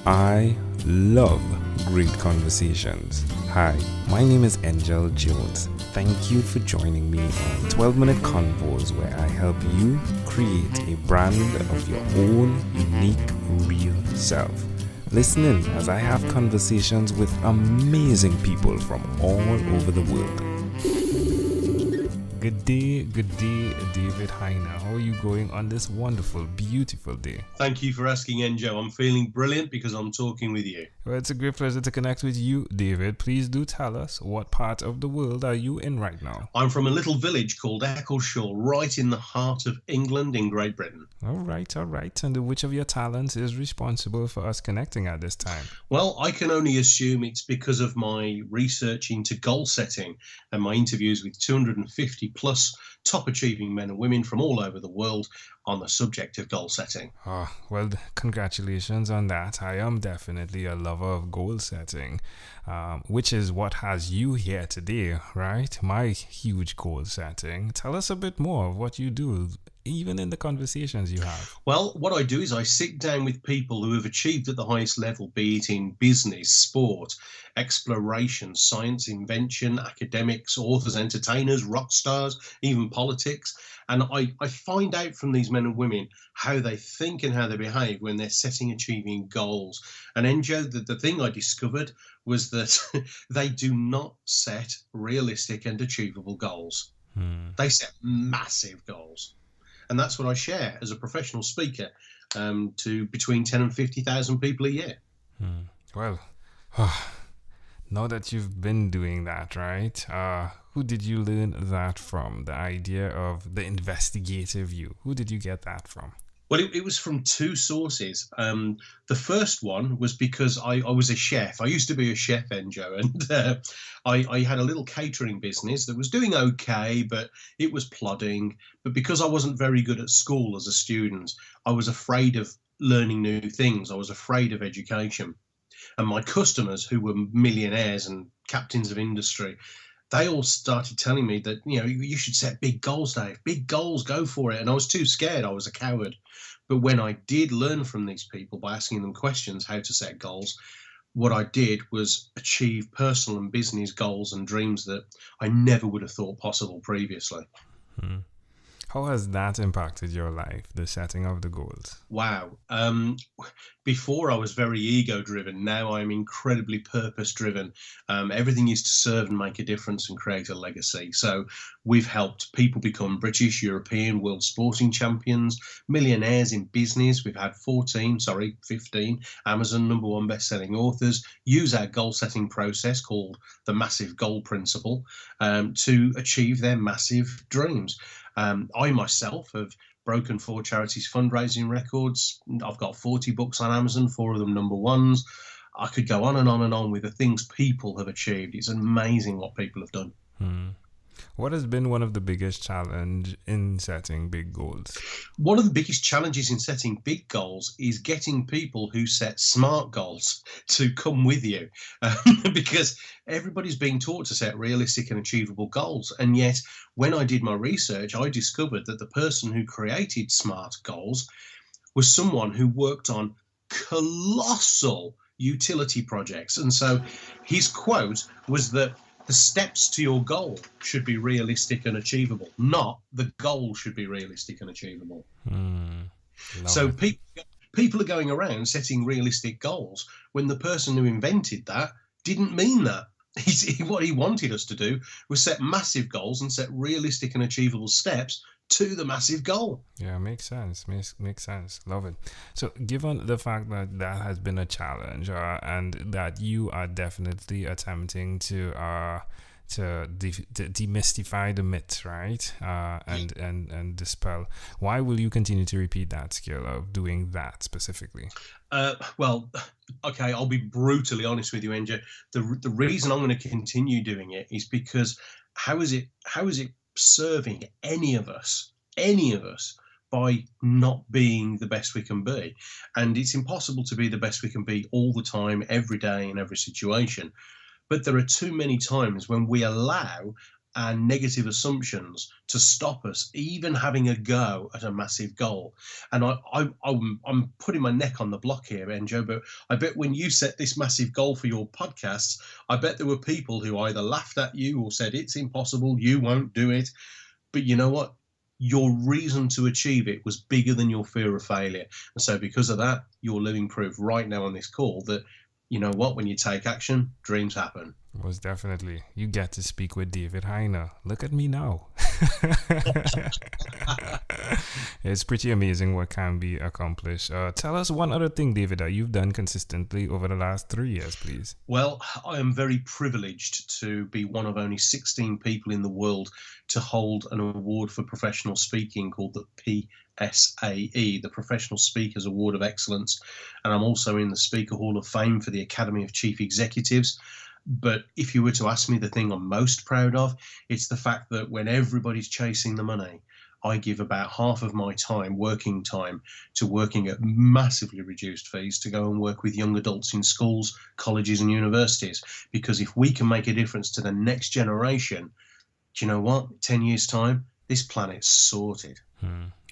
I love great conversations. Hi, my name is Angel Jones. Thank you for joining me on 12-minute convos where I help you create a brand of your own unique, real self. Listen in as I have conversations with amazing people from all over the world. Good day, David Hyner. How are you going on this wonderful, beautiful day? Thank you for asking, Enjo. I'm feeling brilliant because I'm talking with you. Well, it's a great pleasure to connect with you, David. Please do tell us, what part of the world are you in right now? I'm from a little village called Eccleshall, right in the heart of England in Great Britain. All right. And which of your talents is responsible for us connecting at this time? Well, I can only assume it's because of my research into goal setting and my interviews with 250 plus top achieving men and women from all over the world on the subject of goal setting. Oh, well, congratulations on that. I am definitely a lover of goal setting, which is what has you here today, right? My huge goal setting. Tell us a bit more of what you do, even in the conversations you have. Well, what I do is I sit down with people who have achieved at the highest level, be it in business, sport, exploration, science, invention, academics, authors, entertainers, rock stars, even politics. And I find out from these men and women how they think and how they behave when they're setting achieving goals. And Enjo, the thing I discovered was that they do not set realistic and achievable goals. They set massive goals. And that's what I share as a professional speaker to between 10 and 50,000 people a year. Well, now that you've been doing that, right? Who did you learn that from? The idea of the investigative you. Who did you get that from? Well, it was from two sources. The first one was because I was a chef. I used to be a chef, Enjo, and I had a little catering business that was doing okay, but it was plodding. But because I wasn't very good at school as a student, I was afraid of learning new things. I was afraid of education. And my customers, who were millionaires and captains of industry, they all started telling me that, you should set big goals, Dave. Big goals, go for it. And I was too scared. I was a coward. But when I did learn from these people by asking them questions how to set goals, what I did was achieve personal and business goals and dreams that I never would have thought possible previously. How has that impacted your life, the setting of the goals? Wow. Before I was very ego-driven. Now I'm incredibly purpose-driven. Everything is to serve and make a difference and create a legacy. So we've helped people become British, European, world sporting champions, millionaires in business. We've had 15 Amazon #1 best-selling authors use our goal-setting process called the Massive Goal Principle to achieve their massive dreams. I myself have broken 4 charities fundraising records. I've got 40 books on Amazon, 4 of them #1s. I could go on and on and on with the things people have achieved. It's amazing what people have done. What has been one of the biggest challenge in setting big goals? One of the biggest challenges in setting big goals is getting people who set smart goals to come with you, because everybody's being taught to set realistic and achievable goals. And yet, when I did my research, I discovered that the person who created smart goals was someone who worked on colossal utility projects. And so his quote was that the steps to your goal should be realistic and achievable, not the goal should be realistic and achievable. So people are going around setting realistic goals when the person who invented that didn't mean that. What he wanted us to do was set massive goals and set realistic and achievable steps to the massive goal. Yeah, makes sense. Makes sense. Love it. So given the fact that that has been a challenge and that you are definitely attempting to demystify the myth, right? And dispel, why will you continue to repeat that skill of doing that specifically? Well, okay, I'll be brutally honest with you, Enjo. The reason I'm going to continue doing it is because how is it serving any of us by not being the best we can be? And it's impossible to be the best we can be all the time, every day, in every situation. But there are too many times when we allow and negative assumptions to stop us even having a go at a massive goal. And I'm putting my neck on the block here, Enjo, but I bet when you set this massive goal for your podcasts, I bet there were people who either laughed at you or said, it's impossible, you won't do it. But you know what? Your reason to achieve it was bigger than your fear of failure. And so because of that, you're living proof right now on this call that, you know what, when you take action, dreams happen. Most definitely. You get to speak with David Hyner. Look at me now. It's pretty amazing what can be accomplished. Tell us one other thing, David, that you've done consistently over the last 3 years, please. Well, I am very privileged to be one of only 16 people in the world to hold an award for professional speaking called the PSAE, the Professional Speakers Award of Excellence. And I'm also in the Speaker Hall of Fame for the Academy of Chief Executives. But if you were to ask me the thing I'm most proud of, it's the fact that when everybody's chasing the money, I give about half of my time, working time, to working at massively reduced fees to go and work with young adults in schools, colleges and universities. Because if we can make a difference to the next generation, do you know what? 10 years' time, this planet's sorted.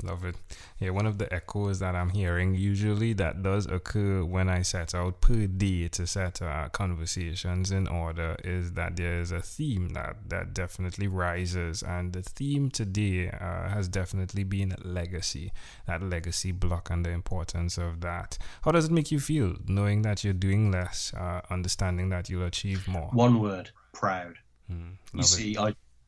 Love it. Yeah, one of the echoes that I'm hearing usually that does occur when I set out per day to set conversations in order is that there is a theme that definitely rises, and the theme today has definitely been legacy, that legacy block and the importance of that. How does it make you feel knowing that you're doing less, understanding that you'll achieve more? One word, proud. You see,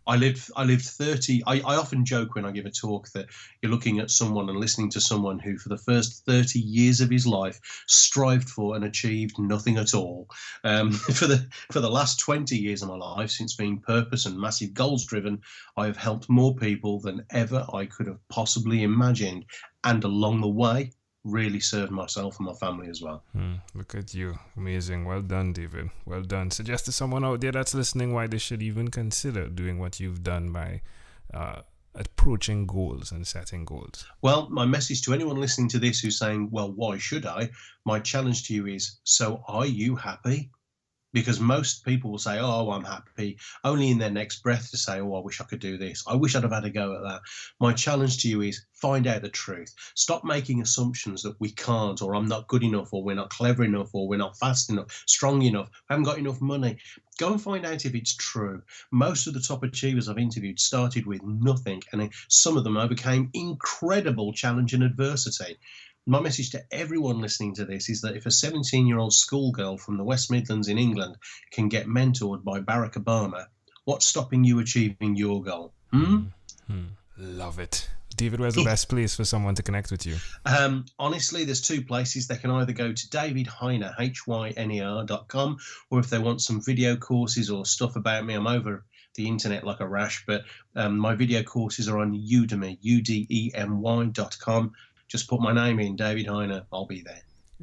I lived 30. I often joke when I give a talk that you're looking at someone and listening to someone who for the first 30 years of his life strived for and achieved nothing at all. For the last 20 years of my life, since being purpose and massive goals driven, I have helped more people than ever I could have possibly imagined. And along the way, really served myself and my family as well. Look at you. Amazing. Well done, David. Well done. Suggest to someone out there that's listening why they should even consider doing what you've done by approaching goals and setting goals. Well, my message to anyone listening to this who's saying, well, why should I? My challenge to you is, so are you happy? Because most people will say, oh, I'm happy, only in their next breath to say, oh, I wish I could do this. I wish I'd have had a go at that. My challenge to you is find out the truth. Stop making assumptions that we can't, or I'm not good enough, or we're not clever enough, or we're not fast enough, strong enough, haven't got enough money. Go and find out if it's true. Most of the top achievers I've interviewed started with nothing, and some of them overcame incredible challenge and adversity. My message to everyone listening to this is that if a 17-year-old schoolgirl from the West Midlands in England can get mentored by Barack Obama, what's stopping you achieving your goal? Love it. David, where's the best place for someone to connect with you? Honestly, there's two places. They can either go to davidhyner, hyner.com, or if they want some video courses or stuff about me, I'm over the internet like a rash, but my video courses are on Udemy, udemy.com. Just put my name in, David Hyner, I'll be there.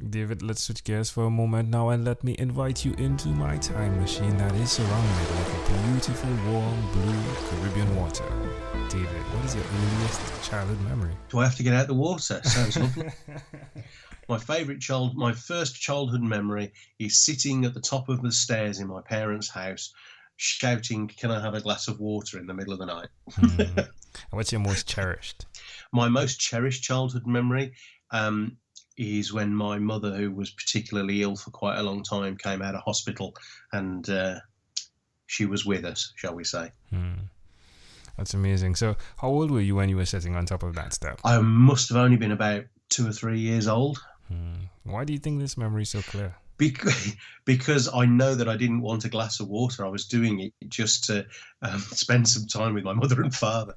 David, let's switch gears for a moment now and let me invite you into my time machine that is surrounded with a beautiful, warm, blue Caribbean water. David, what is your earliest childhood memory? Do I have to get out the water? Sounds lovely. My first childhood memory is sitting at the top of the stairs in my parents' house, shouting, can I have a glass of water in the middle of the night? What's your most cherished? My most cherished childhood memory is when my mother, who was particularly ill for quite a long time, came out of hospital, and she was with us, shall we say. That's amazing. So how old were you when you were sitting on top of that step? I must have only been about 2 or 3 years old. Why do you think this memory is so clear? Because I know that I didn't want a glass of water. I was doing it just to spend some time with my mother and father.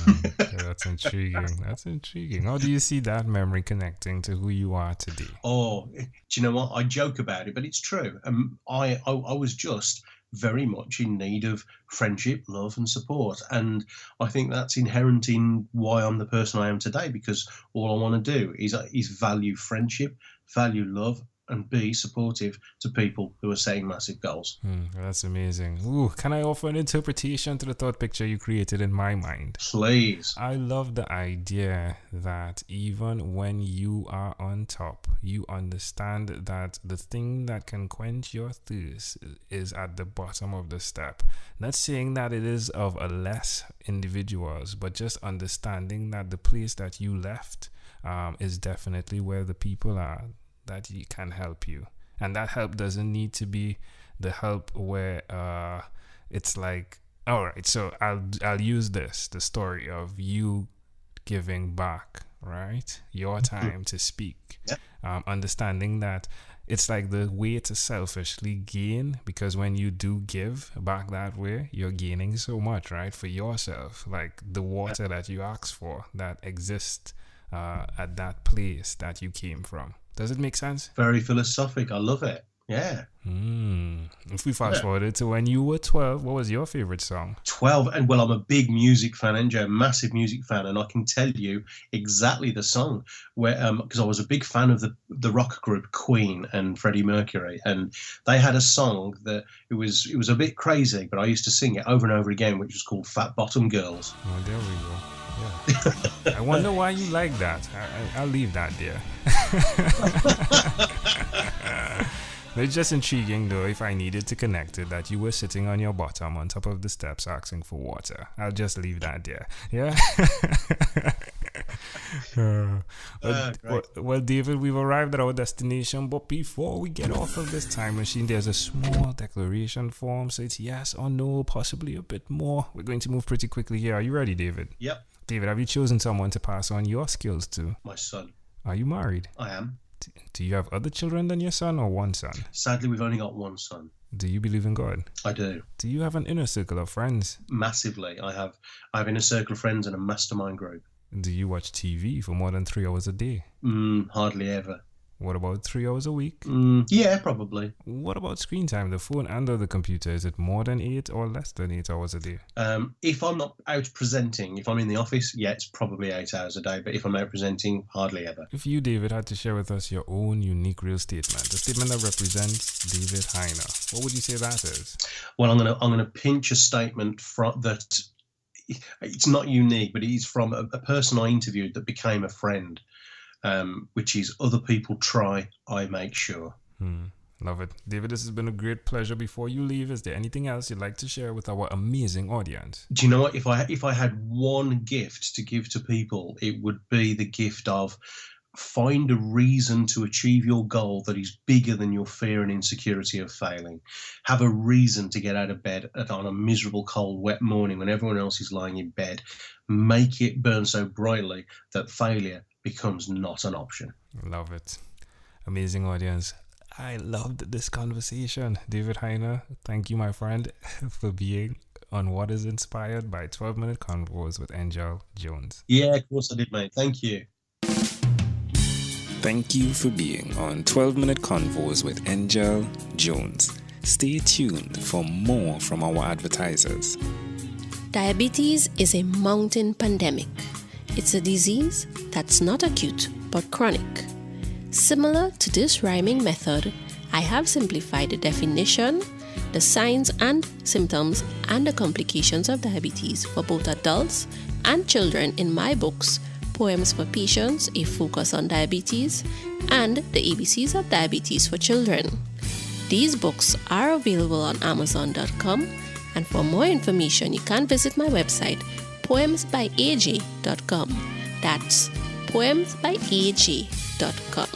Okay, that's intriguing. That's intriguing. How do you see that memory connecting to who you are today? Oh, do you know what? I joke about it, but it's true. I was just very much in need of friendship, love and support. And I think that's inherent in why I'm the person I am today, because all I want to do is value friendship, value love, and be supportive to people who are setting massive goals. That's amazing. Ooh, can I offer an interpretation to the thought picture you created in my mind? Please. I love the idea that even when you are on top, you understand that the thing that can quench your thirst is at the bottom of the step. Not saying that it is of a less individuals, but just understanding that the place that you left is definitely where the people are that you can help you. And that help doesn't need to be the help where it's like, all right, so I'll use the story of you giving back, right? Your time to speak. Yeah. Understanding that it's like the way to selfishly gain, because when you do give back that way, you're gaining so much, right? For yourself, like the water that you asked for that exists at that place that you came from. Does it make sense? Very philosophic. I love it. Yeah. If we fast forwarded to when you were 12, what was your favorite song? 12, and well, I'm a big music fan, NJ, massive music fan, and I can tell you exactly the song where, because I was a big fan of the rock group Queen and Freddie Mercury, and they had a song that it was a bit crazy, but I used to sing it over and over again, which was called Fat Bottom Girls. Oh, there we go. Yeah. I wonder why you like that. I'll leave that there. It's just intriguing, though, if I needed to connect it, that you were sitting on your bottom on top of the steps asking for water. I'll just leave that there. Yeah? Well, David, we've arrived at our destination, but before we get off of this time machine, there's a small declaration form. So it's yes or no, possibly a bit more. We're going to move pretty quickly here. Are you ready, David? Yep. David, have you chosen someone to pass on your skills to? My son. Are you married? I am. Do you have other children than your son, or one son? Sadly, we've only got one son. Do you believe in God? I do. Do you have an inner circle of friends? Massively. I have inner circle of friends and a mastermind group. Do you watch TV for more than 3 hours a day? Hardly ever. What about 3 hours a week? Yeah, probably. What about screen time, the phone and or the computer? Is it more than 8 or less than 8 hours a day? If I'm not out presenting, if I'm in the office, yeah, it's probably 8 hours a day. But if I'm out presenting, hardly ever. If you, David, had to share with us your own unique real statement, the statement that represents David Hyner, what would you say that is? Well, I'm gonna pinch a statement from that. It's not unique, but it's from a person I interviewed that became a friend. Which is other people try, I make sure. Love it. David, this has been a great pleasure. Before you leave, is there anything else you'd like to share with our amazing audience? Do you know what? If I had one gift to give to people, it would be the gift of find a reason to achieve your goal that is bigger than your fear and insecurity of failing. Have a reason to get out of bed on a miserable, cold, wet morning when everyone else is lying in bed. Make it burn so brightly that failure becomes not an option. Love it. Amazing audience. I loved this conversation. David Hyner, thank you, my friend, for being on what is inspired by 12-Minute Convos with Angel Jones. Yeah, of course I did, mate. Thank you. Thank you for being on 12-Minute Convos with Angel Jones. Stay tuned for more from our advertisers. Diabetes is a mountain pandemic. It's a disease that's not acute but chronic. Similar to this rhyming method, I have simplified the definition, the signs and symptoms, and the complications of diabetes for both adults and children in my books, Poems for Patients, A Focus on Diabetes, and The ABCs of Diabetes for Children. These books are available on Amazon.com, and for more information, you can visit my website, poemsbyaj.com. That's poemsbyaj.com.